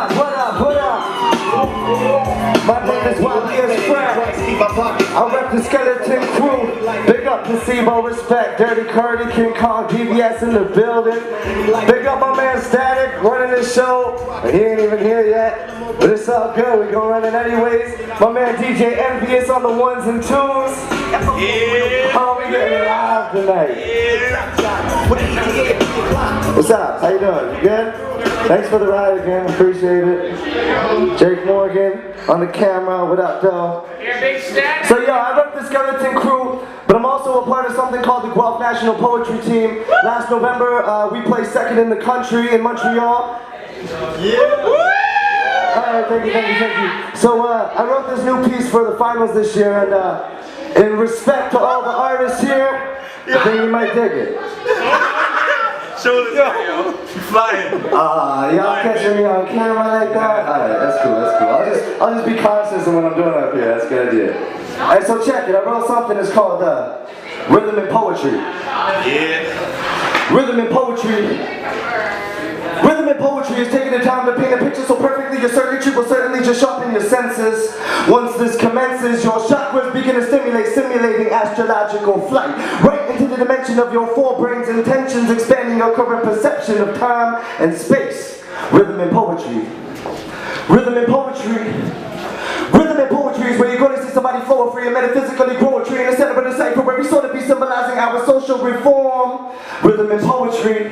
What up? My name is Ybs Frack. I rep the skeleton crew. Big up Placebo, respect. Dirty Curdy, King Kong, DBS in the building. Big up my man Static, running the show. He ain't even here yet, but it's all good. We gonna run it anyways. My man DJ Envious on the ones and twos. Yeah. Oh, we getting live tonight. What's up? How you doing? You good? Thanks for the ride again. Appreciate it. Jake Morgan on the camera. What up, though? So, yo, I rep the skeleton crew, but I'm also a part of something called the Guelph National Poetry Team. Last November, we placed second in the country in Montreal. Yeah. Alright, thank you. So, I wrote this new piece for the finals this year, and in respect to all the artists here, I think you might dig it. Show this video. Flying. Y'all catching me on camera like that? Alright, that's cool. I'll just be conscious of what I'm doing up here. That's a good idea. Alright, so check it. I wrote something that's called Rhythm and Poetry. Yeah. Rhythm and Poetry. Rhythm and poetry is taking the time to paint a picture so perfectly your circuitry will certainly just sharpen your senses. Once this commences, your chakras begin to simulating astrological flight, right into the dimension of your forebrain's intentions, expanding your current perception of time and space. Rhythm and poetry. Rhythm and poetry. Rhythm and poetry is where you're going to see somebody flow free and metaphysically grow a tree in the center of the cipher where we sort of be symbolizing our social reform. Rhythm and poetry.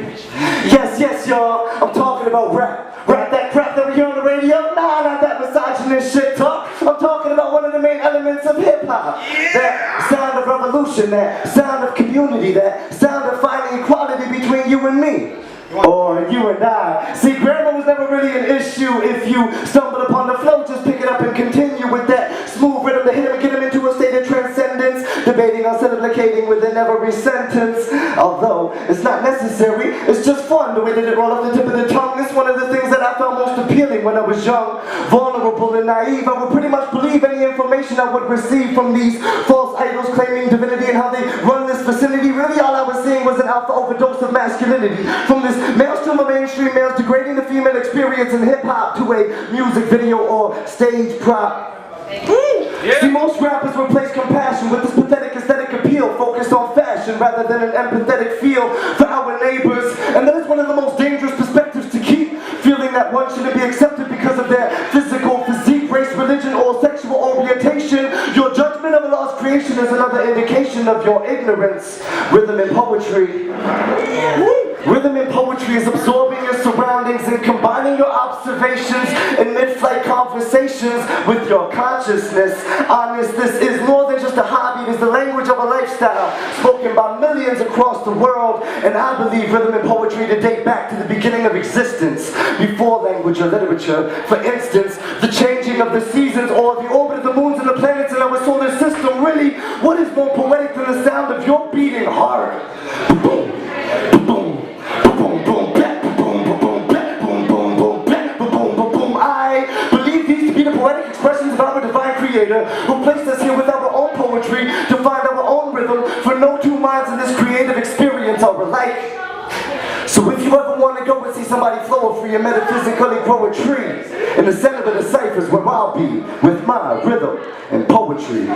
Yes, y'all. I'm talking about rap. Rap that crap that we hear on the radio? Nah, not that misogynist shit talk. I'm talking about one of the main elements of hip-hop. Yeah. That sound of revolution, that sound of community, that sound of finding equality between you and me. Or you and I. See, grammar was never really an issue if you stumbled upon the flow. Just pick it up and continue with that smooth rhythm to hit him and get him into a state of transcendence. Debating on supplicating within every sentence. Although it's not necessary, it's just fun the way that it roll off the tip of the tongue. It's one of the things that I found most appealing when I was young, vulnerable and naive. I would pretty much believe any information I would receive from these false idols claiming divinity and how they run this vicinity. Really all I was seeing was an alpha overdose of masculinity. From this maelstrom of mainstream males degrading the female experience in hip-hop to a music video or stage prop. Yeah. See, most rappers replace compassion with this pathetic aesthetic appeal, focused on fashion rather than an empathetic feel for our neighbors. And that is one of the most dangerous perspectives to keep, feeling that one shouldn't be accepted because of their physical physique, race, religion, or sexual orientation. Your judgment of a lost creation is another indication of your ignorance. Rhythm and poetry. Rhythm and poetry is absorbing your surroundings and combining your observations in mid-flight conversations with your consciousness. Honest, this is more than just a hobby. It is the language of a lifestyle spoken by millions across the world. And I believe rhythm and poetry to date back to the beginning of existence, before language or literature. For instance, the changing of the seasons or the orbit of the moons and the planets in our solar system. Really, what is more poetic than the sound of your beating heart? Boom, boom. Expressions of our divine creator who placed us here with our own poetry to find our own rhythm, for no two minds in this creative experience are alike. So if you ever want to go and see somebody flow free and metaphysically grow a tree, in the center of the ciphers where I'll be with my rhythm and poetry.